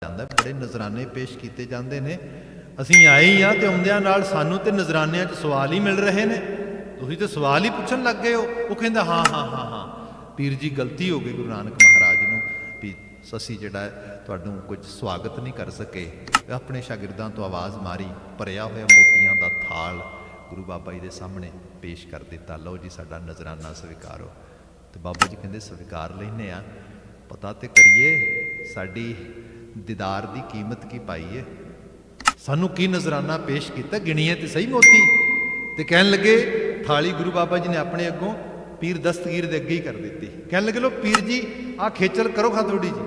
ਜਾਂਦਾ, बड़े नजराने पेश किए जाते हैं। ਅਸੀਂ ਆਏ ਹੀ ਆ ਤੇ ਆਉਂਦਿਆਂ ਨਾਲ ਸਾਨੂੰ ਤੇ ਨਜ਼ਰਾਨਿਆਂ 'ਚ ਸਵਾਲ ਹੀ ਮਿਲ ਰਹੇ ਨੇ। ਤੁਸੀਂ ਤੇ ਸਵਾਲ ਹੀ ਪੁੱਛਣ ਲੱਗ ਗਏ ਹੋ। ਉਹ ਕਹਿੰਦਾ ਹਾਂ ਹਾਂ ਹਾਂ ਹਾਂ ਪੀਰ ਜੀ ਗਲਤੀ ਹੋ ਗਈ ਗੁਰੂ ਨਾਨਕ ਮਹਾਰਾਜ ਨੂੰ ਵੀ ਅਸੀਂ ਜਿਹੜਾ ਤੁਹਾਨੂੰ ਕੁਝ ਸਵਾਗਤ ਨਹੀਂ ਕਰ ਸਕੇ। ਆਪਣੇ ਸ਼ਾਗਿਰਦਾਂ ਤੋਂ ਆਵਾਜ਼ ਮਾਰੀ, ਭਰਿਆ ਹੋਇਆ ਮੋਤੀਆਂ ਦਾ ਥਾਲ ਗੁਰੂ ਬਾਬਾ ਜੀ ਦੇ ਸਾਹਮਣੇ ਪੇਸ਼ ਕਰ ਦਿੱਤਾ। ਲਓ ਜੀ ਸਾਡਾ ਨਜ਼ਰਾਨਾ ਸਵੀਕਾਰੋ। ਤੇ ਬਾਬਾ ਜੀ ਕਹਿੰਦੇ ਸਵੀਕਾਰ ਲੈਨੇ ਆ, ਪਤਾ ਤੇ ਕਰੀਏ ਸਾਡੀ ਦੀਦਾਰ ਦੀ ਕੀਮਤ ਕੀ ਪਾਈ ਹੈ, ਸਾਨੂੰ ਕੀ ਨਜ਼ਰਾਨਾ ਪੇਸ਼ ਕੀਤਾ, ਗਿਣੀਏ ਤੇ ਸਹੀ ਮੋਤੀ। ਤੇ ਕਹਿਣ ਲੱਗੇ ਥਾਲੀ ਗੁਰੂ ਬਾਬਾ ਜੀ ਨੇ ਆਪਣੇ ਅੱਗੋਂ ਪੀਰ ਦਸਤਗੀਰ ਦੇ ਅੱਗੇ ਹੀ ਕਰ ਦਿੱਤੀ। ਕਹਿਣ ਲੱਗੇ ਲੋ ਪੀਰ ਜੀ ਆਹ ਖੇਚਲ ਕਰੋ ਖਾ ਥੋੜੀ ਜੀ,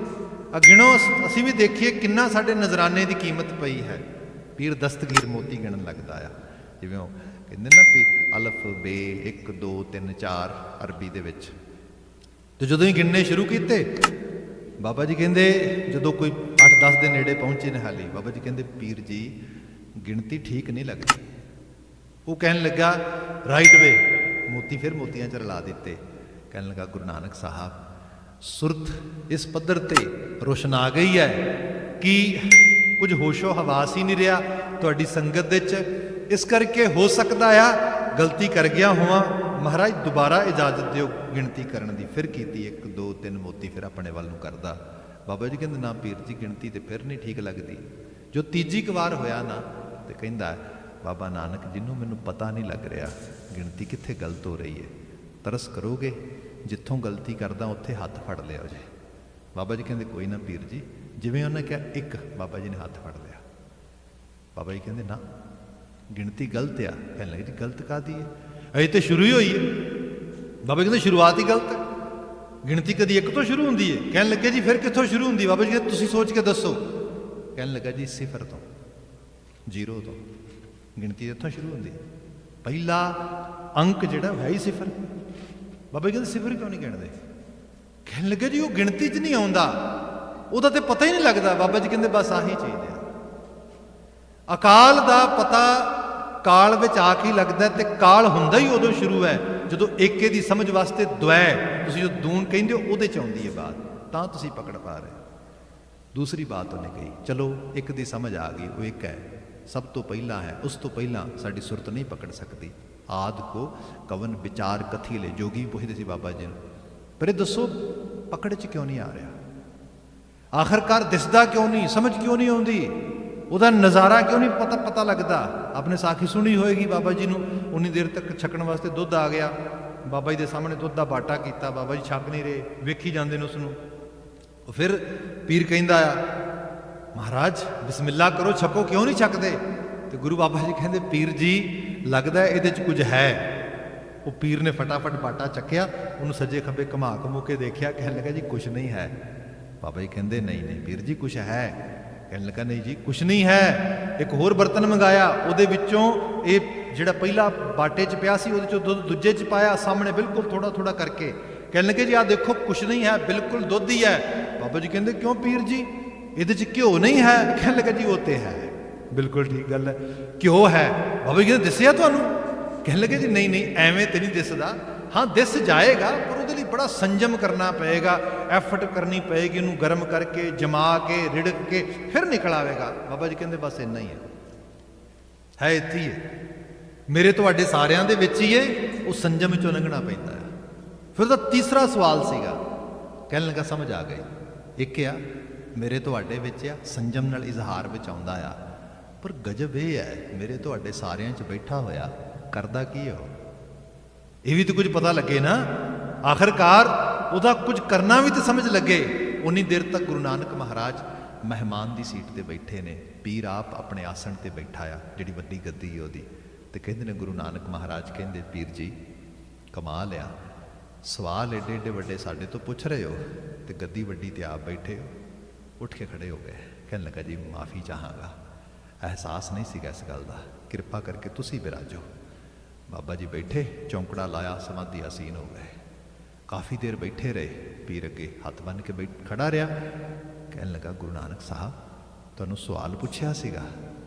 ਆ ਗਿਣੋ ਅਸੀਂ ਵੀ ਦੇਖੀਏ ਕਿੰਨਾ ਸਾਡੇ ਨਜ਼ਰਾਨੇ ਦੀ ਕੀਮਤ ਪਈ ਹੈ। ਪੀਰ ਦਸਤਗੀਰ ਮੋਤੀ ਗਿਣਨ ਲੱਗਦਾ ਆ, ਜਿਵੇਂ ਉਹ ਕਹਿੰਦੇ ਨਾ ਵੀ ਅਲਫ ਬੇ 1 2 3 4 ਅਰਬੀ ਦੇ ਵਿੱਚ। ਤੇ ਜਦੋਂ ਹੀ ਗਿਣਨੇ ਸ਼ੁਰੂ ਕੀਤੇ ਬਾਬਾ ਜੀ ਕਹਿੰਦੇ ਜਦੋਂ ਕੋਈ 8-10 ਦੇ ਨੇੜੇ ਪਹੁੰਚੇ ਨੇ ਹਾਲੀ, ਬਾਬਾ ਜੀ ਕਹਿੰਦੇ ਪੀਰ ਜੀ ਗਿਣਤੀ ਠੀਕ ਨਹੀਂ ਲੱਗਦੀ। ਉਹ ਕਹਿਣ ਲੱਗਾ ਰਾਈਟ ਵੇ, ਮੋਤੀ ਫਿਰ ਮੋਤੀਆਂ 'ਚ ਰਲਾ ਦਿੱਤੇ। ਕਹਿਣ ਲੱਗਾ ਗੁਰੂ ਨਾਨਕ ਸਾਹਿਬ ਸੁਰਤ ਇਸ ਪੱਧਰ ਤੇ ਰੋਸ਼ਨ ਆ ਗਈ ਹੈ ਕਿ ਕੁਝ ਹੋਸ਼ੋ ਹਵਾਸ ਹੀ ਨਹੀਂ ਰਿਹਾ ਤੁਹਾਡੀ ਸੰਗਤ ਦੇ 'ਚ, ਇਸ ਕਰਕੇ ਹੋ ਸਕਦਾ ਆ ਗਲਤੀ ਕਰ ਗਿਆ ਹੋਵਾਂ, ਮਹਾਰਾਜ ਦੁਬਾਰਾ ਇਜਾਜ਼ਤ ਦਿਓ ਗਿਣਤੀ ਕਰਨ ਦੀ। ਫਿਰ ਕੀਤੀ 1 2 3 ਮੋਤੀ ਫਿਰ ਆਪਣੇ ਵੱਲ ਨੂੰ ਕਰਦਾ। ਬਾਬਾ ਜੀ ਕਹਿੰਦੇ ਨਾ ਪੀਰ ਜੀ ਗਿਣਤੀ ਤੇ ਫਿਰ ਨਹੀਂ ਠੀਕ ਲੱਗਦੀ। ਜੋ ਤੀਜੀ ਕੁ ਵਾਰ ਹੋਇਆ ਨਾ ਤੇ ਕਹਿੰਦਾ ਬਾਬਾ ਨਾਨਕ ਜਿਹਨੂੰ ਮੈਨੂੰ ਪਤਾ ਨਹੀਂ ਲੱਗ ਰਿਹਾ ਗਿਣਤੀ ਕਿੱਥੇ ਗਲਤ ਹੋ ਰਹੀ ਹੈ, ਤਰਸ ਕਰੋਗੇ ਜਿੱਥੋਂ ਗਲਤੀ ਕਰਦਾ ਉੱਥੇ ਹੱਥ ਫੜ ਲਿਆ ਜੇ। ਬਾਬਾ ਜੀ ਕਹਿੰਦੇ ਕੋਈ ਨਾ ਪੀਰ ਜੀ, ਜਿਵੇਂ ਉਹਨੇ ਕਿਹਾ 1 ਬਾਬਾ ਜੀ ਨੇ ਹੱਥ ਫੜ ਲਿਆ। ਬਾਬਾ ਜੀ ਕਹਿੰਦੇ ਨਾ ਗਿਣਤੀ ਗਲਤ ਆ। ਕਹਿਣ ਲੱਗੇ ਜੀ ਗਲਤ ਕਾਹਦੀ ਹੈ, ਅਜੇ ਤੇ ਸ਼ੁਰੂ ਹੀ ਹੋਈ ਹੈ। ਬਾਬਾ ਕਹਿੰਦੇ ਸ਼ੁਰੂਆਤ ਹੀ ਗਲਤ ਹੈ, ਗਿਣਤੀ ਕਦੀ 1 ਤੋਂ ਸ਼ੁਰੂ ਹੁੰਦੀ ਹੈ। ਕਹਿਣ ਲੱਗੇ ਜੀ ਫਿਰ ਕਿੱਥੋਂ ਸ਼ੁਰੂ ਹੁੰਦੀ? ਬਾਬਾ ਜੀ ਕਹਿੰਦੇ ਤੁਸੀਂ ਸੋਚ ਕੇ ਦੱਸੋ। ਕਹਿਣ ਲੱਗਾ ਜੀ 0 ਤੋਂ, 0 ਤੋਂ ਗਿਣਤੀ ਇੱਥੋਂ ਸ਼ੁਰੂ ਹੁੰਦੀ ਹੈ। ਪਹਿਲਾ ਅੰਕ ਜਿਹੜਾ ਹੈ ਹੀ 0। ਬਾਬਾ ਜੀ ਕਹਿੰਦੇ 0 ਕਿਉਂ ਨਹੀਂ ਗਿਣਦੇ? ਕਹਿਣ ਲੱਗੇ ਜੀ ਉਹ ਗਿਣਤੀ 'ਚ ਨਹੀਂ ਆਉਂਦਾ, ਉਹਦਾ ਤੇ ਪਤਾ ਹੀ ਨਹੀਂ ਲੱਗਦਾ। ਬਾਬਾ ਜੀ ਕਹਿੰਦੇ ਬਸ ਆਹੀ ਚੀਜ਼ ਹੈ, ਅਕਾਲ ਦਾ ਪਤਾ ਕਾਲ ਵਿੱਚ ਆ ਕੇ ਲੱਗਦਾ, ਤੇ ਕਾਲ ਹੁੰਦਾ ਹੀ ਉਦੋਂ ਸ਼ੁਰੂ ਹੈ ਜਦੋਂ ਏਕੇ ਦੀ ਸਮਝ ਵਾਸਤੇ ਦੁਐ ਤੁਸੀਂ ਜੋ ਦੂਣ ਕਹਿੰਦੇ ਹੋ ਉਹਦੇ 'ਚ ਆਉਂਦੀ ਹੈ ਬਾਤ, ਤਾਂ ਤੁਸੀਂ ਪਕੜ ਪਾ ਰਹੇ। ਦੂਸਰੀ ਬਾਤ ਉਹਨੇ ਕਹੀ ਚਲੋ 1 ਦੀ ਸਮਝ ਆ ਗਈ, ਉਹ 1 ਹੈ, ਸਭ ਤੋਂ ਪਹਿਲਾਂ ਹੈ, ਉਸ ਤੋਂ ਪਹਿਲਾਂ ਸਾਡੀ ਸੁਰਤ ਨਹੀਂ ਪਕੜ ਸਕਦੀ। ਆਦਿ ਕੋ ਕਵਨ ਵਿਚਾਰ ਕਥੀ ਲੈ, ਜੋਗੀ ਪੁੱਛਦੇ ਸੀ ਬਾਬਾ ਜੀ ਨੂੰ, ਪਰ ਇਹ ਦੱਸੋ ਪਕੜ 'ਚ ਕਿਉਂ ਨਹੀਂ ਆ ਰਿਹਾ, ਆਖਰਕਾਰ ਦਿਸਦਾ ਕਿਉਂ ਨਹੀਂ, ਸਮਝ ਕਿਉਂ ਨਹੀਂ ਆਉਂਦੀ, ਉਹਦਾ ਨਜ਼ਾਰਾ ਕਿਉਂ ਨਹੀਂ ਪਤਾ ਲੱਗਦਾ। ਆਪਣੇ ਸਾਖੀ ਸੁਣੀ ਹੋਏਗੀ ਬਾਬਾ ਜੀ ਨੂੰ ਉਨੀ ਦੇਰ ਤੱਕ ਛਕਣ ਵਾਸਤੇ ਦੁੱਧ ਆ ਗਿਆ, ਬਾਬਾ ਜੀ ਦੇ ਸਾਹਮਣੇ ਦੁੱਧ ਦਾ ਬਾਟਾ ਕੀਤਾ, ਬਾਬਾ ਜੀ ਛਕ ਨਹੀਂ ਰਹੇ, ਵੇਖੀ ਜਾਂਦੇ ਨੇ ਉਸਨੂੰ। ਉਹ ਫਿਰ ਪੀਰ ਕਹਿੰਦਾ ਆ ਮਹਾਰਾਜ ਬਿਸਮਿਲ੍ਲਾ ਕਰੋ, ਛਕੋ, ਕਿਉਂ ਨਹੀਂ ਛਕਦੇ? ਤੇ ਗੁਰੂ ਬਾਬਾ ਜੀ ਕਹਿੰਦੇ ਪੀਰ ਜੀ ਲੱਗਦਾ ਇਹਦੇ 'ਚ ਕੁਝ ਹੈ। ਉਹ ਪੀਰ ਨੇ ਫਟਾਫਟ ਬਾਟਾ ਚੱਕਿਆ, ਉਹਨੂੰ ਸੱਜੇ ਖੱਬੇ ਘੁਮਾ ਘੁਮੂ ਕੇ ਦੇਖਿਆ, ਕਹਿਣ ਲੱਗਾ ਜੀ ਕੁਝ ਨਹੀਂ ਹੈ। ਬਾਬਾ ਜੀ ਕਹਿੰਦੇ ਨਹੀਂ ਨਹੀਂ ਪੀਰ ਜੀ ਕੁਝ ਹੈ। ਕਹਿਣ ਲੱਗਾ ਨਹੀਂ ਜੀ ਕੁਛ ਨਹੀਂ ਹੈ। ਇੱਕ ਹੋਰ ਬਰਤਨ ਮੰਗਾਇਆ, ਉਹਦੇ ਵਿੱਚੋਂ ਇਹ ਜਿਹੜਾ ਪਹਿਲਾ ਬਾਟੇ 'ਚ ਪਿਆ ਸੀ ਉਹਦੇ 'ਚੋਂ ਦੁੱਧ ਦੂਜੇ 'ਚ ਪਾਇਆ, ਸਾਹਮਣੇ ਬਿਲਕੁਲ ਥੋੜਾ ਥੋੜਾ ਕਰਕੇ। ਕਹਿਣ ਲੱਗੇ ਜੀ ਆਹ ਦੇਖੋ ਕੁਛ ਨਹੀਂ ਹੈ, ਬਿਲਕੁਲ ਦੁੱਧ ਹੀ ਹੈ। ਬਾਬਾ ਜੀ ਕਹਿੰਦੇ ਕਿਉਂ ਪੀਰ ਜੀ ਇਹਦੇ 'ਚ ਘਿਓ ਨਹੀਂ ਹੈ? ਕਹਿਣ ਲੱਗਾ ਜੀ ਉਹ ਤੇ ਹੈ, ਬਿਲਕੁਲ ਠੀਕ ਗੱਲ ਹੈ, ਘਿਓ ਹੈ। ਬਾਬਾ ਜੀ ਕਹਿੰਦੇ ਦਿਸਿਆ ਤੁਹਾਨੂੰ? ਕਹਿਣ ਲੱਗੇ ਜੀ ਨਹੀਂ ਨਹੀਂ ਐਵੇਂ ਤੇ ਨਹੀਂ ਦਿਸਦਾ, ਹਾਂ ਦਿਸ ਜਾਏਗਾ ਪਰ ਉਹਦੇ ਲਈ ਬੜਾ ਸੰਜਮ ਕਰਨਾ ਪਏਗਾ, ਐਫਰਟ ਕਰਨੀ ਪਏਗੀ, ਉਹਨੂੰ ਗਰਮ ਕਰਕੇ ਜਮਾ ਕੇ ਰਿੜਕ ਕੇ ਫਿਰ ਨਿਕਲ ਆਵੇਗਾ। ਬਾਬਾ ਜੀ ਕਹਿੰਦੇ ਬਸ ਇੰਨਾ ਹੀ ਹੈ ਇੱਥੇ ਹੀ ਹੈ, ਮੇਰੇ ਤੁਹਾਡੇ ਸਾਰਿਆਂ ਦੇ ਵਿੱਚ ਹੀ ਹੈ, ਉਹ ਸੰਜਮ 'ਚੋਂ ਲੰਘਣਾ ਪੈਂਦਾ ਹੈ। ਫਿਰ ਉਹਦਾ ਤੀਸਰਾ ਸਵਾਲ ਸੀਗਾ, ਕਹਿਣ ਲੱਗਾ ਸਮਝ ਆ ਗਈ, ਇੱਕ ਆ ਮੇਰੇ ਤੁਹਾਡੇ ਵਿੱਚ ਆ, ਸੰਜਮ ਨਾਲ ਇਜ਼ਹਾਰ ਵਿੱਚ ਆਉਂਦਾ ਆ, ਪਰ ਗਜਬ ਇਹ ਹੈ ਮੇਰੇ ਤੁਹਾਡੇ ਸਾਰਿਆਂ 'ਚ ਬੈਠਾ ਹੋਇਆ ਕਰਦਾ ਕੀ ਹੋ? ਇਹ ਵੀ ਤਾਂ ਕੁਝ ਪਤਾ ਲੱਗੇ ਨਾ, ਆਖਰਕਾਰ ਉਹਦਾ ਕੁਝ ਕਰਨਾ ਵੀ ਤਾਂ ਸਮਝ ਲੱਗੇ। ਉਨੀ ਦੇਰ ਤੱਕ ਗੁਰੂ ਨਾਨਕ ਮਹਾਰਾਜ ਮਹਿਮਾਨ ਦੀ ਸੀਟ ਤੇ ਬੈਠੇ ਨੇ, ਪੀਰ ਆਪ ਆਪਣੇ ਆਸਣ ਤੇ ਬੈਠਾ ਆ, ਜਿਹੜੀ ਵੱਡੀ ਗੱਦੀ ਹੈ ਉਹਦੀ। ਤੇ ਕਹਿੰਦੇ ਨੇ ਗੁਰੂ ਨਾਨਕ ਮਹਾਰਾਜ ਕਹਿੰਦੇ ਪੀਰ ਜੀ ਕਮਾਲ ਆ, ਸਵਾਲ ਏਡੇ ਏਡੇ ਵੱਡੇ ਸਾਡੇ ਤੋਂ ਪੁੱਛ ਰਹੇ ਹੋ ਤੇ ਗੱਦੀ ਵੱਡੀ ਤੇ ਆਪ ਬੈਠੇ ਹੋ। ਉੱਠ ਕੇ ਖੜੇ ਹੋ ਗਏ, ਕਹਿਣ ਲੱਗਾ ਜੀ ਮਾਫੀ ਚਾਹਾਂਗਾ, ਅਹਿਸਾਸ ਨਹੀਂ ਸੀਗਾ ਇਸ ਗੱਲ ਦਾ, ਕਿਰਪਾ ਕਰਕੇ ਤੁਸੀਂ ਬਿਰਾਜੋ। ਬਾਬਾ ਜੀ ਬੈਠੇ, ਚੌਂਕੜਾ ਲਾਇਆ, ਸਮਾਧੀ ਆਸੀਨ ਹੋ ਗਏ। ਕਾਫੀ ਦੇਰ ਬੈਠੇ ਰਹੇ, ਪੀਰ ਅੱਗੇ ਹੱਥ ਬੰਨ੍ਹ ਕੇ ਖੜਾ ਰਿਹਾ। ਕਹਿਣ ਲੱਗਾ ਗੁਰੂ ਨਾਨਕ ਸਾਹਿਬ ਤੁਹਾਨੂੰ ਸਵਾਲ ਪੁੱਛਿਆ ਸੀਗਾ,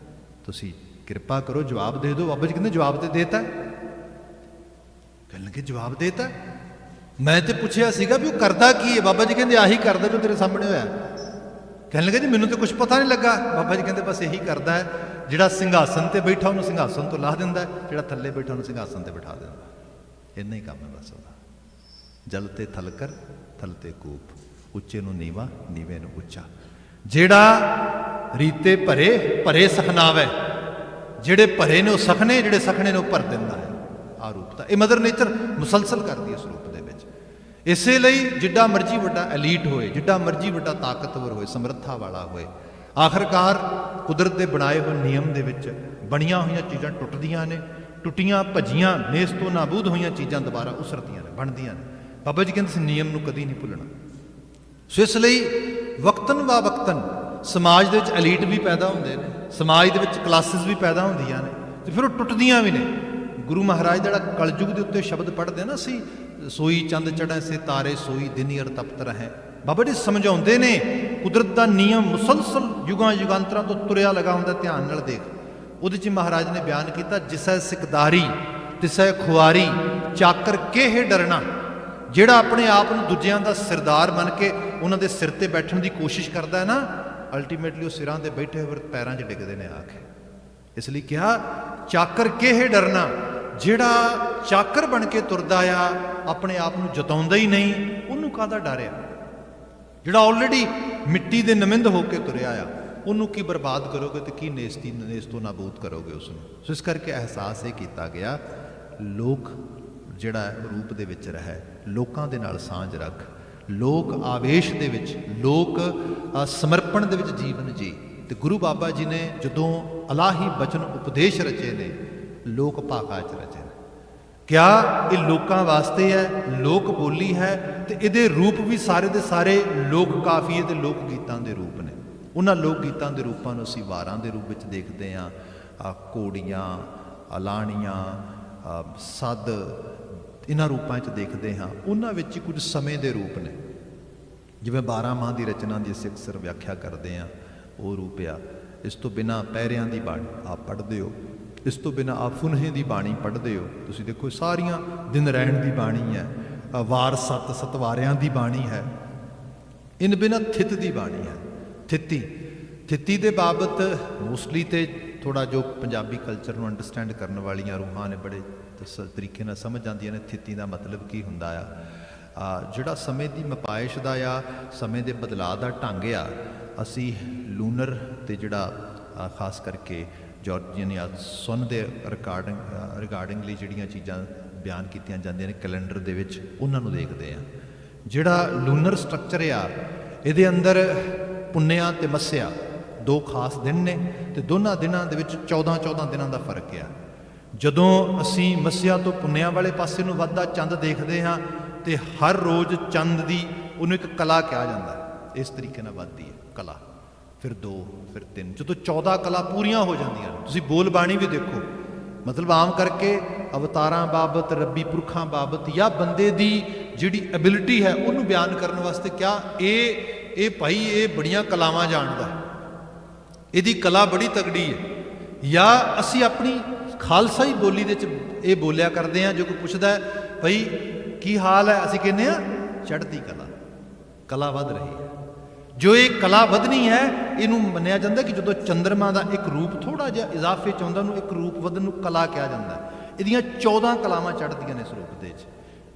ਤੁਸੀਂ ਕਿਰਪਾ ਕਰੋ ਜਵਾਬ ਦੇ ਦਿਓ। ਬਾਬਾ ਜੀ ਕਹਿੰਦੇ ਜਵਾਬ ਤੇ ਦੇਤਾ। ਕਹਿਣ ਲੱਗੇ ਜਵਾਬ ਦੇਤਾ? ਮੈਂ ਤੇ ਪੁੱਛਿਆ ਸੀਗਾ ਵੀ ਉਹ ਕਰਦਾ ਕੀ ਹੈ? ਬਾਬਾ ਜੀ ਕਹਿੰਦੇ ਆਹੀ ਕਰਦਾ ਜੋ ਤੇਰੇ ਸਾਹਮਣੇ ਹੋਇਆ। कहने लगे जी मैनू तो कुछ पता नहीं लगा। बाबा जी कहते बस यही करता है, जिहड़ा सिंघासन ते बैठा उन्होंने सिंघासन तो लाह दिंदा है, जिहड़ा थल्ले बैठा उन्होंने सिंघासन ते बिठा दिंदा। इन्ना ही काम है बस ਉਹਦਾ। जल ते थलकर थल ते कूप, ਉੱਚੇ ਨੂੰ ਨੀਵਾ ਨੀਵੇਂ ਨੂੰ ਉੱਚਾ। ਜਿਹੜਾ ਰੀਤੇ ਭਰੇ ਭਰੇ ਸਖਨਾਵੇ, ਜਿਹੜੇ ਭਰੇ ਨੇ ਉਹ ਸਖਣੇ, ਜਿਹੜੇ ਸਖਣੇ ਨੇ ਉਹ ਭਰ ਦਿੰਦਾ ਹੈ। ਆ ਰੂਪ ਤਾਂ ਇਹ ਮਦਰ ਨੇਚਰ ਮੁਸਲਸਲ ਕਰਦੀ ਹੈ ਇਸ ਰੂਪ ਦੇ ਵਿੱਚ। ਇਸੇ ਲਈ ਜਿੱਡਾ ਮਰਜੀ ਵੱਡਾ ਐਲੀਟ ਹੋਏ, ਜਿੱਡਾ ਮਰਜੀ ਵੱਡਾ ਤਾਕਤਵਰ ਹੋਏ, ਸਮਰੱਥਾ ਵਾਲਾ ਹੋਏ, ਆਖਰਕਾਰ ਕੁਦਰਤ ਦੇ ਬਣਾਏ ਹੋਏ ਨਿਯਮ ਦੇ ਵਿੱਚ ਬਣੀਆਂ ਹੋਈਆਂ ਚੀਜ਼ਾਂ ਟੁੱਟਦੀਆਂ ਨੇ। ਟੁੱਟੀਆਂ ਭੱਜੀਆਂ ਨੇਸ ਤੋਂ ਨਾਬੂਦ ਹੋਈਆਂ ਚੀਜ਼ਾਂ ਦੁਬਾਰਾ ਉਸਰਦੀਆਂ ਨੇ, ਬਣਦੀਆਂ ਨੇ। ਬਾਬਾ ਜੀ ਕਹਿੰਦੇ ਸੀ ਨਿਯਮ ਨੂੰ ਕਦੀ ਨਹੀਂ ਭੁੱਲਣਾ। ਸੋ ਇਸ ਲਈ ਵਕਤਨ ਵਾ ਵਕਤਨ ਸਮਾਜ ਦੇ ਵਿੱਚ ਐਲੀਟ ਵੀ ਪੈਦਾ ਹੁੰਦੇ ਨੇ, ਸਮਾਜ ਦੇ ਵਿੱਚ ਕਲਾਸਿਸ ਵੀ ਪੈਦਾ ਹੁੰਦੀਆਂ ਨੇ, ਤੇ ਫਿਰ ਉਹ ਟੁੱਟਦੀਆਂ ਵੀ ਨੇ। ਗੁਰੂ ਮਹਾਰਾਜ ਜਿਹੜਾ ਕਲਯੁਗ ਦੇ ਉੱਤੇ ਸ਼ਬਦ ਪੜ੍ਹਦੇ ਨਾ ਅਸੀਂ, ਸੋਈ ਚੰਦ ਚੜ੍ਹੈ ਸੇ ਤਾਰੇ ਸੋਈ ਦਿਨਿਅਰ ਤਪਤ ਰਹੈ। ਬਾਬਾ ਜੀ ਸਮਝਾਉਂਦੇ ਨੇ ਕੁਦਰਤ ਦਾ ਨਿਯਮ ਮੁਸਲਸਲ ਯੁਗਾਂ ਯੁਗਾਂਤਰਾਂ ਤੋਂ ਤੁਰਿਆ ਲਗਾ ਹੁੰਦਾ। ਧਿਆਨ ਨਾਲ ਦੇਖ, ਉਹਦੇ 'ਚ ਮਹਾਰਾਜ ਨੇ ਬਿਆਨ ਕੀਤਾ ਜਿਸੈ ਸਿਕਦਾਰੀ ਤਿਸੈ ਖੁਆਰੀ ਚਾਕਰ ਕਿਹੇ ਡਰਨਾ। ਜਿਹੜਾ ਆਪਣੇ ਆਪ ਨੂੰ ਦੂਜਿਆਂ ਦਾ ਸਰਦਾਰ ਮੰਨ ਕੇ ਉਹਨਾਂ ਦੇ ਸਿਰ ਤੇ ਬੈਠਣ ਦੀ ਕੋਸ਼ਿਸ਼ ਕਰਦਾ ਹੈ ਨਾ, ਅਲਟੀਮੇਟਲੀ ਉਹ ਸਿਰਾਂ ਤੇ ਬੈਠੇ ਹੋਏ ਪੈਰਾਂ 'ਚ ਡਿੱਗਦੇ ਨੇ ਆ ਕੇ। ਇਸ ਲਈ ਕਿਹਾ ਚਾਕਰ ਕਿਹੇ ਡਰਨਾ, ਜਿਹੜਾ ਚਾਕਰ ਬਣ ਕੇ ਤੁਰਦਾ ਆ, ਆਪਣੇ ਆਪ ਨੂੰ ਜਤਾਉਂਦਾ ਹੀ ਨਹੀਂ, ਉਹਨੂੰ ਕਾਹਦਾ ਡਰ ਆ। ਜਿਹੜਾ ਆਲਰੇਡੀ ਮਿੱਟੀ ਦੇ ਨਮਿੰਦ ਹੋ ਕੇ ਤੁਰਿਆ ਆ, ਉਹਨੂੰ ਕੀ ਬਰਬਾਦ ਕਰੋਗੇ ਤੇ ਕੀ ਨੇਸ ਤੋਂ ਨਾਬੂਦ ਕਰੋਗੇ ਉਸ ਨੂੰ। ਸੋ ਇਸ ਕਰਕੇ ਅਹਿਸਾਸ ਇਹ ਕੀਤਾ ਗਿਆ, ਲੋਕ ਜਿਹੜਾ ਰੂਪ ਦੇ ਵਿੱਚ ਰਹਿ, ਲੋਕਾਂ ਦੇ ਨਾਲ ਸਾਂਝ ਰੱਖ, ਲੋਕ ਆਵੇਸ਼ ਦੇ ਵਿੱਚ, ਲੋਕ ਸਮਰਪਣ ਦੇ ਵਿੱਚ ਜੀਵਨ ਜੀ। ਤੇ ਗੁਰੂ ਬਾਬਾ ਜੀ ਨੇ ਜਦੋਂ ਅਲਾਹੀ ਬਚਨ ਉਪਦੇਸ਼ ਰਚੇ ਨੇ, ਲੋਕ ਭਾਖਾ 'ਚ ਰਚੇ ਨੇ। ਕਿਆ ਇਹ ਲੋਕਾਂ ਵਾਸਤੇ ਹੈ, ਲੋਕ ਬੋਲੀ ਹੈ, ਤੇ ਇਹਦੇ ਰੂਪ ਵੀ ਸਾਰੇ ਦੇ ਸਾਰੇ ਲੋਕ ਕਾਫੀਏ ਤੇ ਲੋਕ ਗੀਤਾਂ ਦੇ ਰੂਪ ਨੇ। ਉਹਨਾਂ ਲੋਕ ਗੀਤਾਂ ਦੇ ਰੂਪਾਂ ਨੂੰ ਅਸੀਂ ਵਾਰਾਂ ਦੇ ਰੂਪ ਵਿੱਚ ਦੇਖਦੇ ਹਾਂ, ਘੋੜੀਆਂ, ਅਲਾਣੀਆਂ, ਸੱਦ, ਇਹਨਾਂ ਰੂਪਾਂ 'ਚ ਦੇਖਦੇ ਹਾਂ। ਉਹਨਾਂ ਵਿੱਚ ਕੁਝ ਸਮੇਂ ਦੇ ਰੂਪ ਨੇ, ਜਿਵੇਂ 12 ਮਾਹ ਦੀ ਰਚਨਾ ਦੀ ਅਸੀਂ ਅਕਸਰ ਵਿਆਖਿਆ ਕਰਦੇ ਹਾਂ, ਉਹ ਰੂਪ ਆ। ਇਸ ਤੋਂ ਬਿਨਾਂ ਪੈਰਿਆਂ ਦੀ ਬਾਣੀ ਆਪ ਪੜ੍ਹਦੇ ਹੋ, ਇਸ ਤੋਂ ਬਿਨਾਂ ਆਪ ਫੁਨਹੇ ਦੀ ਬਾਣੀ ਪੜ੍ਹਦੇ ਹੋ। ਤੁਸੀਂ ਦੇਖੋ ਸਾਰੀਆਂ ਦਿਨ ਰਹਿਣ ਦੀ ਬਾਣੀ ਹੈ, ਵਾਰ ਸੱਤ ਸਤਵਾਰਿਆਂ ਦੀ ਬਾਣੀ ਹੈ। ਇਨ ਬਿਨਾਂ ਥਿਤ ਦੀ ਬਾਣੀ ਹੈ। ਥਿਤੀ ਦੇ ਬਾਬਤ ਮੋਸਟਲੀ ਤੇ ਥੋੜ੍ਹਾ ਜੋ ਪੰਜਾਬੀ ਕਲਚਰ ਨੂੰ ਅੰਡਰਸਟੈਂਡ ਕਰਨ ਵਾਲੀਆਂ ਰੂਹਾਂ ਨੇ ਬੜੇ ਤਰੀਕੇ ਨਾਲ ਸਮਝ ਜਾਂਦੀਆਂ ਨੇ ਥਿਤੀ ਦਾ ਮਤਲਬ ਕੀ ਹੁੰਦਾ ਆ। ਜਿਹੜਾ ਸਮੇਂ ਦੀ ਮਪਾਇਸ਼ ਦਾ ਆ, ਸਮੇਂ ਦੇ ਬਦਲਾਅ ਦਾ ਢੰਗ ਆ, ਅਸੀਂ ਲੂਨਰ ਤੇ ਜਿਹੜਾ ਖਾਸ ਕਰਕੇ ਜਾਰਜੀਅਨ ਜਾਂ ਸੁਨ ਦੇ ਰਿਗਾਰਡਿੰਗਲੀ ਜਿਹੜੀਆਂ ਚੀਜ਼ਾਂ ਬਿਆਨ ਕੀਤੀਆਂ ਜਾਂਦੀਆਂ ਨੇ ਕੈਲੰਡਰ ਦੇ ਵਿੱਚ, ਉਹਨਾਂ ਨੂੰ ਦੇਖਦੇ ਹਾਂ। ਜਿਹੜਾ ਲੂਨਰ ਸਟਰਕਚਰ ਆ, ਇਹਦੇ ਅੰਦਰ ਪੁੰਨਿਆ ਤੇ ਮੱਸਿਆ ਦੋ ਖਾਸ ਦਿਨ ਨੇ, ਤੇ ਦੋਨਾਂ ਦਿਨਾਂ ਦੇ ਵਿੱਚ 14 ਦਿਨਾਂ ਦਾ ਫਰਕ ਆ। ਜਦੋਂ ਅਸੀਂ ਮੱਸਿਆ ਤੋਂ ਪੁੰਨਿਆ ਵਾਲੇ ਪਾਸੇ ਨੂੰ ਵੱਧਦਾ ਚੰਦ ਦੇਖਦੇ ਹਾਂ, ਤੇ ਹਰ ਰੋਜ਼ ਚੰਦ ਦੀ ਉਹਨੂੰ ਇੱਕ ਕਲਾ ਕਿਹਾ ਜਾਂਦਾ। ਇਸ ਤਰੀਕੇ ਨਾਲ ਵੱਧਦੀ ਹੈ ਕਲਾ, ਫਿਰ 2, ਫਿਰ 3, ਜਦੋਂ 14 ਕਲਾ ਪੂਰੀਆਂ ਹੋ ਜਾਂਦੀਆਂ ਨੇ। ਤੁਸੀਂ ਬੋਲ ਬਾਣੀ ਵੀ ਦੇਖੋ, ਮਤਲਬ ਆਮ ਕਰਕੇ ਅਵਤਾਰਾਂ ਬਾਬਤ, ਰੱਬੀ ਪੁਰਖਾਂ ਬਾਬਤ, ਜਾਂ ਬੰਦੇ ਦੀ ਜਿਹੜੀ ਐਬਿਲਿਟੀ ਹੈ ਉਹਨੂੰ ਬਿਆਨ ਕਰਨ ਵਾਸਤੇ ਕਿਹਾ ਇਹ ਭਾਈ ਇਹ ਬੜੀਆਂ ਕਲਾਵਾਂ ਜਾਣਦਾ, ਇਹਦੀ ਕਲਾ ਬੜੀ ਤਗੜੀ ਹੈ। ਜਾਂ ਅਸੀਂ ਆਪਣੀ ਖਾਲਸਾਈ ਬੋਲੀ ਦੇ ਵਿੱਚ ਇਹ ਬੋਲਿਆ ਕਰਦੇ ਹਾਂ, ਜੋ ਕੋਈ ਪੁੱਛਦਾ ਹੈ ਭਾਈ ਕੀ ਹਾਲ ਹੈ, ਅਸੀਂ ਕਹਿੰਦੇ ਹਾਂ ਚੜ੍ਹਦੀ ਕਲਾ ਵੱਧ ਰਹੀ ਹੈ। ਜੋ ਇਹ ਕਲਾ ਵਧਣੀ ਹੈ, ਇਹਨੂੰ ਮੰਨਿਆ ਜਾਂਦਾ ਕਿ ਜਦੋਂ ਚੰਦਰਮਾ ਦਾ ਇੱਕ ਰੂਪ ਥੋੜ੍ਹਾ ਜਿਹਾ ਇਜ਼ਾਫੇ 'ਚ ਆਉਂਦਾ, ਉਹਨੂੰ ਇੱਕ ਰੂਪ ਵਧਣ ਨੂੰ ਕਲਾ ਕਿਹਾ ਜਾਂਦਾ। ਇਹਦੀਆਂ 14 ਕਲਾਵਾਂ ਚੜ੍ਹਦੀਆਂ ਨੇ ਇਸ ਰੂਪ ਦੇ 'ਚ।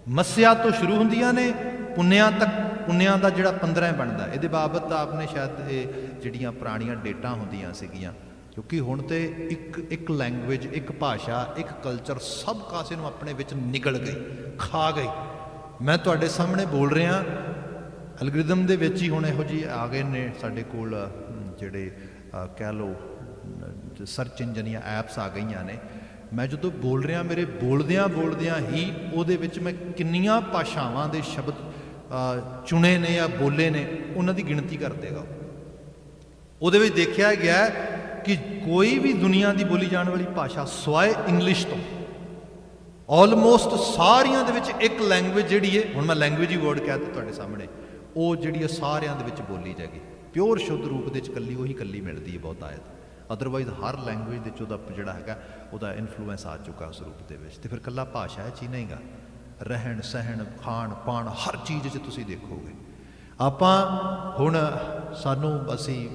ਮੱਸਿਆ ਤੋਂ ਸ਼ੁਰੂ ਹੁੰਦੀਆਂ ਨੇ, ਪੁੰਨਿਆ ਤੱਕ, ਪੁੰਨਿਆ ਦਾ ਜਿਹੜਾ 15 ਬਣਦਾ। ਇਹਦੇ ਬਾਬਤ ਆਪਨੇ ਸ਼ਾਇਦ ਇਹ ਜਿਹੜੀਆਂ ਪੁਰਾਣੀਆਂ ਡੇਟਾਂ ਹੁੰਦੀਆਂ ਸੀਗੀਆਂ, ਕਿਉਂਕਿ ਹੁਣ ਤੇ ਇੱਕ ਲੈਂਗੁਏਜ, ਇੱਕ ਭਾਸ਼ਾ, ਇੱਕ ਕਲਚਰ ਸਭ ਕਾਸੇ ਨੂੰ ਆਪਣੇ ਵਿੱਚ ਨਿਗਲ ਗਈ, ਖਾ ਗਈ। ਮੈਂ ਤੁਹਾਡੇ ਸਾਹਮਣੇ ਬੋਲ ਰਿਹਾ, ਐਲਗੋਰਿਦਮ ਦੇ ਵਿੱਚ ਹੀ ਹੁਣ ਇਹੋ ਜਿਹੇ ਆ ਗਏ ਨੇ ਸਾਡੇ ਕੋਲ, ਜਿਹੜੇ ਕਹਿ ਲਓ ਸਰਚ ਇੰਜਨ ਜਾਂ ਐਪਸ ਆ ਗਈਆਂ ਨੇ। ਮੈਂ ਜਦੋਂ ਬੋਲ ਰਿਹਾ, ਮੇਰੇ ਬੋਲਦਿਆਂ ਹੀ ਉਹਦੇ ਵਿੱਚ ਮੈਂ ਕਿੰਨੀਆਂ ਭਾਸ਼ਾਵਾਂ ਦੇ ਸ਼ਬਦ ਚੁਣੇ ਨੇ ਜਾਂ ਬੋਲੇ ਨੇ, ਉਹਨਾਂ ਦੀ ਗਿਣਤੀ ਕਰ ਦੇਗਾ। ਉਹਦੇ ਵਿੱਚ ਦੇਖਿਆ ਗਿਆ ਕਿ ਕੋਈ ਵੀ ਦੁਨੀਆ ਦੀ ਬੋਲੀ ਜਾਣ ਵਾਲੀ ਭਾਸ਼ਾ ਸਿਵਾਏ ਇੰਗਲਿਸ਼ ਤੋਂ ਆਲਮੋਸਟ ਸਾਰੀਆਂ ਦੇ ਵਿੱਚ ਇੱਕ ਲੈਂਗੁਏਜ ਜਿਹੜੀ ਹੈ, ਹੁਣ ਮੈਂ ਲੈਂਗੁਏਜ ਹੀ ਵਰਡ ਕਹਿ ਦਿੱਤਾ ਤੁਹਾਡੇ ਸਾਹਮਣੇ, ਉਹ ਜਿਹੜੀ ਹੈ ਸਾਰਿਆਂ ਦੇ ਵਿੱਚ ਬੋਲੀ ਜਾਏਗੀ। ਪਿਓਰ ਸ਼ੁੱਧ ਰੂਪ ਦੇ ਵਿੱਚ ਇਕੱਲੀ ਮਿਲਦੀ ਹੈ ਬਹੁਤਾਇਤ। ਅਦਰਵਾਈਜ਼ ਹਰ ਲੈਂਗੁਏਜ ਦੇ 'ਚ ਉਹਦਾ ਜਿਹੜਾ ਹੈਗਾ ਉਹਦਾ ਇਨਫਲੂਐਂਸ ਆ ਚੁੱਕਾ ਉਸ ਰੂਪ ਦੇ ਵਿੱਚ। ਅਤੇ ਫਿਰ ਇਕੱਲਾ ਭਾਸ਼ਾ 'ਚ ਹੀ ਨਹੀਂ ਗਾ, ਰਹਿਣ ਸਹਿਣ, ਖਾਣ ਪਾਣ, ਹਰ ਚੀਜ਼ 'ਚ ਤੁਸੀਂ ਦੇਖੋਗੇ ਆਪਾਂ ਹੁਣ ਸਾਨੂੰ ਅਸੀਂ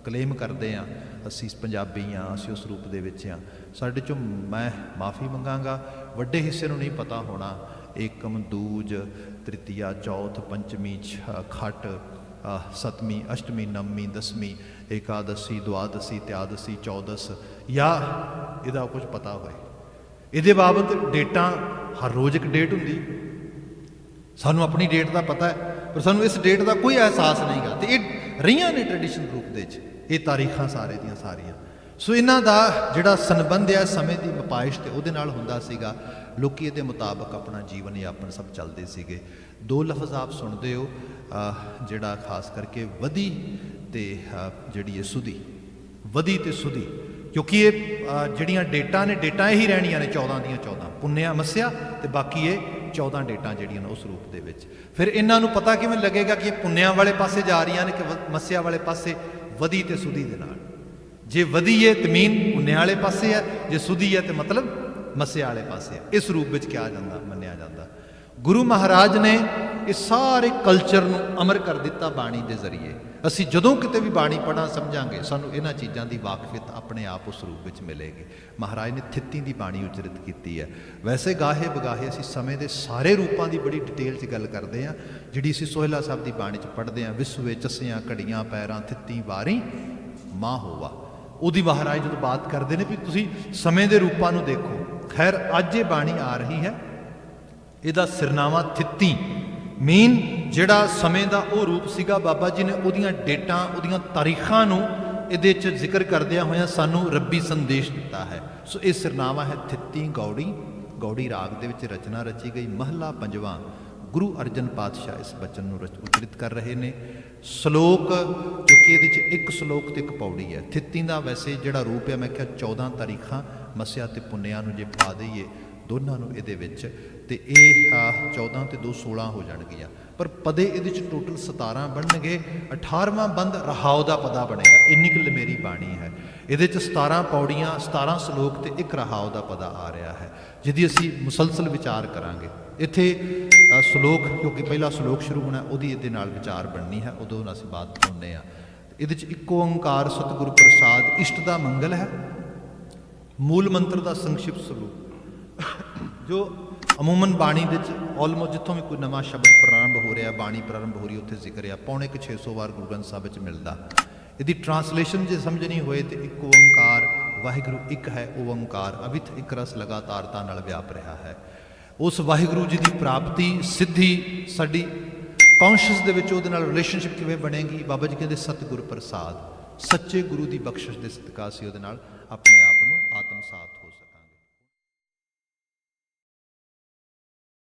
ਕਲੇਮ ਕਰਦੇ ਹਾਂ ਅਸੀਂ ਪੰਜਾਬੀ ਹਾਂ, ਅਸੀਂ ਉਸ ਰੂਪ ਦੇ ਵਿੱਚ ਹਾਂ। ਸਾਡੇ 'ਚੋਂ ਮੈਂ ਮਾफ़ੀ ਮੰਗਾਂਗਾ, ਵੱਡੇ ਹਿੱਸੇ ਨੂੰ ਨਹੀਂ ਪਤਾ ਹੋਣਾ ਏਕਮ, ਦੂਜ, ਤ੍ਰਿਤੀਆ, ਚੌਥ, ਪੰਚਮੀ, ਖਟ, ਸਤਵੀਂ, ਅਸ਼ਟਮੀ, ਨਵਮੀ, ਦਸਵੀਂ, ਏਕਾदशी, द्वादशी, त्यादशी, चौदस, ਜਾਂ ਇਹਦਾ ਕੁਝ ਪਤਾ ਹੋਏ। ਇਹਦੇ ਬਾਬਤ ਡੇਟਾਂ ਹਰ ਰੋਜ਼ ਇੱਕ ਡੇਟ ਹੁੰਦੀ, ਸਾਨੂੰ ਆਪਣੀ ਡੇਟ ਦਾ ਪਤਾ ਹੈ ਪਰ ਸਾਨੂੰ ਇਸ ਡੇਟ ਦਾ ਕੋਈ ਅਹਿਸਾਸ ਨਹੀਂ ਗਾ। ਅਤੇ ਇਹ ਰਹੀਆਂ ਨੇ ਟ੍ਰੈਡੀਸ਼ਨ ਰੂਪ ਦੇ ਵਿੱਚ ਇਹ ਤਾਰੀਖਾਂ ਸਾਰੇ ਦੀਆਂ ਸਾਰੀਆਂ। ਸੋ ਇਹਨਾਂ ਦਾ ਜਿਹੜਾ ਸੰਬੰਧ ਹੈ ਸਮੇਂ ਦੀ ਮਪਾਇਸ਼ ਤੇ ਉਹਦੇ ਨਾਲ ਹੁੰਦਾ ਸੀਗਾ। ਲੋਕੀ ਇਹਦੇ ਮੁਤਾਬਕ ਆਪਣਾ ਜੀਵਨ ਯਾਪਨ ਸਭ ਚੱਲਦੇ ਸੀਗੇ। ਦੋ ਲਫ਼ਜ਼ ਆਪ ਸੁਣਦੇ ਹੋ, ਜਿਹੜਾ ਖਾਸ ਕਰਕੇ ਵਧੀ ਤੇ ਜਿਹੜੀ ਹੈ ਸੁਧੀ, ਵਧੀ ਤੇ ਸੁਧੀ, ਕਿਉਂਕਿ ਇਹ ਜਿਹੜੀਆਂ ਡੇਟਾਂ ਨੇ ਡੇਟਾਂ ਇਹੀ ਰਹਿਣੀਆਂ ਨੇ 14 ਦੀਆਂ 14, ਪੁੰਨਿਆ ਮੱਸਿਆ ਤੇ ਬਾਕੀ ਇਹ 14 ਡੇਟਾਂ ਜਿਹੜੀਆਂ ਨੇ ਉਸ ਰੂਪ ਦੇ ਵਿੱਚ। ਫਿਰ ਇਹਨਾਂ ਨੂੰ ਪਤਾ ਕਿਵੇਂ ਲੱਗੇਗਾ ਕਿ ਇਹ ਪੁੰਨਿਆ ਵਾਲੇ ਪਾਸੇ ਜਾ ਰਹੀਆਂ ਨੇ ਕਿ ਮੱਸਿਆ ਵਾਲੇ ਪਾਸੇ, ਵਧੀ ਤੇ ਸੁਧੀ ਦੇ ਨਾਲ। ਜੇ ਵਧੀ ਹੈ ਤੇ ਮੀਨ ਪੁੰਨਿਆ ਵਾਲੇ ਪਾਸੇ ਹੈ, ਜੇ ਸੁਧੀ ਹੈ ਤੇ ਮਤਲਬ ਮੱਸਿਆ ਵਾਲੇ ਪਾਸੇ ਹੈ। ਇਸ ਰੂਪ ਵਿੱਚ ਕਿਹਾ ਜਾਂਦਾ, ਮੰਨਿਆ ਜਾਂਦਾ। ਗੁਰੂ ਮਹਾਰਾਜ ਨੇ ਇਹ ਸਾਰੇ ਕਲਚਰ ਨੂੰ ਅਮਰ ਕਰ ਦਿੱਤਾ ਬਾਣੀ ਦੇ ਜ਼ਰੀਏ। ਅਸੀਂ ਜਦੋਂ ਕਿਤੇ ਵੀ ਬਾਣੀ ਪੜ੍ਹਾਂ ਸਮਝਾਂਗੇ ਸਾਨੂੰ ਇਹਨਾਂ ਚੀਜ਼ਾਂ ਦੀ ਵਾਕਫੀਅਤ ਆਪਣੇ ਆਪ ਉਸ ਰੂਪ ਵਿੱਚ ਮਿਲੇਗੀ। ਮਹਾਰਾਜ ਨੇ ਥਿੱਤੀ ਦੀ ਬਾਣੀ ਉਚਰਿਤ ਕੀਤੀ ਹੈ। ਵੈਸੇ ਗਾਹੇ ਬਗਾਹੇ ਅਸੀਂ ਸਮੇਂ ਦੇ ਸਾਰੇ ਰੂਪਾਂ ਦੀ ਬੜੀ ਡਿਟੇਲ 'ਚ ਗੱਲ ਕਰਦੇ ਹਾਂ, ਜਿਹੜੀ ਅਸੀਂ ਸੋਹਿਲਾ ਸਾਹਿਬ ਦੀ ਬਾਣੀ 'ਚ ਪੜ੍ਹਦੇ ਹਾਂ। ਵਿਸਵੇ ਚਸਿਆਂ ਘੜੀਆਂ ਪੈਰਾਂ ਥਿੱਤੀ ਵਾਰੀ ਮਾਂ ਹੋਵਾ, ਉਹਦੀ ਮਹਾਰਾਜ ਜਦੋਂ ਬਾਤ ਕਰਦੇ ਨੇ ਵੀ ਤੁਸੀਂ ਸਮੇਂ ਦੇ ਰੂਪਾਂ ਨੂੰ ਦੇਖੋ। ਖੈਰ ਅੱਜ ਇਹ ਬਾਣੀ ਆ ਰਹੀ ਹੈ, ਇਹਦਾ ਸਿਰਨਾਵਾ ਥਿੱਤੀ ਮੀਨ ਜਿਹੜਾ ਸਮੇਂ ਦਾ ਉਹ ਰੂਪ ਸੀਗਾ। ਬਾਬਾ ਜੀ ਨੇ ਉਹਦੀਆਂ ਡੇਟਾਂ, ਉਹਦੀਆਂ ਤਾਰੀਖਾਂ ਨੂੰ ਇਹਦੇ 'ਚ ਜ਼ਿਕਰ ਕਰਦਿਆਂ ਹੋਇਆਂ ਸਾਨੂੰ ਰੱਬੀ ਸੰਦੇਸ਼ ਦਿੱਤਾ ਹੈ। ਸੋ ਇਹ ਸਿਰਨਾਵਾ ਹੈ ਥਿੱਤੀ ਗੌੜੀ। ਗੌੜੀ ਰਾਗ ਦੇ ਵਿੱਚ ਰਚਨਾ ਰਚੀ ਗਈ। ਮਹਲਾ ਪੰਜਵਾਂ। ਗੁਰੂ ਅਰਜਨ ਪਾਤਸ਼ਾਹ ਇਸ ਬਚਨ ਨੂੰ ਉਚਰਿਤ ਕਰ ਰਹੇ ਨੇ। ਸ਼ਲੋਕ ਕਿਉਂਕਿ ਇਹਦੇ 'ਚ ਇੱਕ ਸ਼ਲੋਕ ਤੇ ਇੱਕ ਪੌੜੀ ਹੈ। ਥਿੱਤੀ ਦਾ ਵੈਸੇ ਜਿਹੜਾ ਰੂਪ ਹੈ ਮੈਂ ਕਿਹਾ 14 ਤਾਰੀਖਾਂ ਮੱਸਿਆ ਤੇ ਪੁੰਨਿਆ ਨੂੰ ਜੇ ਪਾ ਦਈਏ ਦੋਨਾਂ ਨੂੰ ਇਹਦੇ ਵਿੱਚ, ਤੇ ਇਹ 14 ਤੇ 2 16 ਹੋ ਜਾਣਗੀਆਂ। ਪਰ ਪਦੇ ਇਹਦੇ 'ਚ ਟੋਟਲ 17 ਬਣਨਗੇ। 18ਵਾਂ ਬੰਦ ਰਹਾਉ ਦਾ ਪਦਾ ਬਣੇਗਾ। ਇੰਨੀ ਕੁ ਲਮੇਰੀ ਬਾਣੀ ਹੈ। ਇਹਦੇ 'ਚ 17 ਪੌੜੀਆਂ, 17 ਸ਼ਲੋਕ ਤੇ ਇੱਕ ਰਹਾਉ ਦਾ ਪਦਾ ਆ ਰਿਹਾ ਹੈ, ਜਿਹਦੀ ਅਸੀਂ ਮੁਸਲਸਲ ਵਿਚਾਰ ਕਰਾਂਗੇ। ਇੱਥੇ ਸ਼ਲੋਕ ਕਿਉਂਕਿ ਪਹਿਲਾ ਸ਼ਲੋਕ ਸ਼ੁਰੂ ਹੋਣਾ, ਉਹਦੀ ਇਹਦੇ ਨਾਲ ਵਿਚਾਰ ਬਣਨੀ ਹੈ, ਉਦੋਂ ਅਸੀਂ ਬਾਤ ਸੁਣਦੇ ਹਾਂ। ਇਹਦੇ 'ਚ ਇੱਕੋ ਓਂਕਾਰ ਸਤਿਗੁਰ ਪ੍ਰਸਾਦ, ਇਸ਼ਟ ਦਾ ਮੰਗਲ ਹੈ। ਮੂਲ ਮੰਤਰ ਦਾ ਸੰਖਿਪਤ ਸਰੂਪ ਜੋ ਅਮੂਮਨ ਬਾਣੀ ਦੇ ਵਿੱਚ ਆਲਮੋਸਟ ਜਿੱਥੋਂ ਵੀ ਕੋਈ ਨਵਾਂ ਸ਼ਬਦ ਪ੍ਰਾਰੰਭ ਹੋ ਰਿਹਾ, ਬਾਣੀ ਪ੍ਰਾਰੰਭ ਹੋ ਰਹੀ, ਉੱਥੇ ਜ਼ਿਕਰ ਆ ਪੌਣੇ ਕੁ 600 ਵਾਰ ਗੁਰੂ ਗ੍ਰੰਥ ਸਾਹਿਬ ਵਿੱਚ ਮਿਲਦਾ। ਇਹਦੀ ਟਰਾਂਸਲੇਸ਼ਨ ਜੇ ਸਮਝਣੀ ਹੋਏ ਤੇ ਇੱਕ ਓਂਕਾਰ, ਵਾਹਿਗੁਰੂ ਇੱਕ ਹੈ ਓਂਕਾਰ, ਅਵਿਥ ਇੱਕ ਰਸ ਲਗਾਤਾਰਤਾ ਨਾਲ ਵਿਆਪ ਰਿਹਾ ਹੈ। ਉਸ ਵਾਹਿਗੁਰੂ ਜੀ ਦੀ ਪ੍ਰਾਪਤੀ ਸਿੱਧੀ ਸਾਡੀ ਕੌਂਸ਼ੀਅਸ ਦੇ ਵਿੱਚ ਉਹਦੇ ਨਾਲ ਰਿਲੇਸ਼ਨਸ਼ਿਪ ਕਿਵੇਂ ਬਣੇਗੀ? ਬਾਬਾ ਜੀ ਕਹਿੰਦੇ ਸਤਿਗੁਰ ਪ੍ਰਸਾਦ, ਸੱਚੇ ਗੁਰੂ ਦੀ ਬਖਸ਼ਿਸ਼ ਦੇ ਸਦਕਾ ਅਸੀਂ ਉਹਦੇ ਨਾਲ ਆਪਣੇ ਆਪ ਨੂੰ ਆਤਮਸਾਤ ਹੋ ਸਕਾਂਗੇ।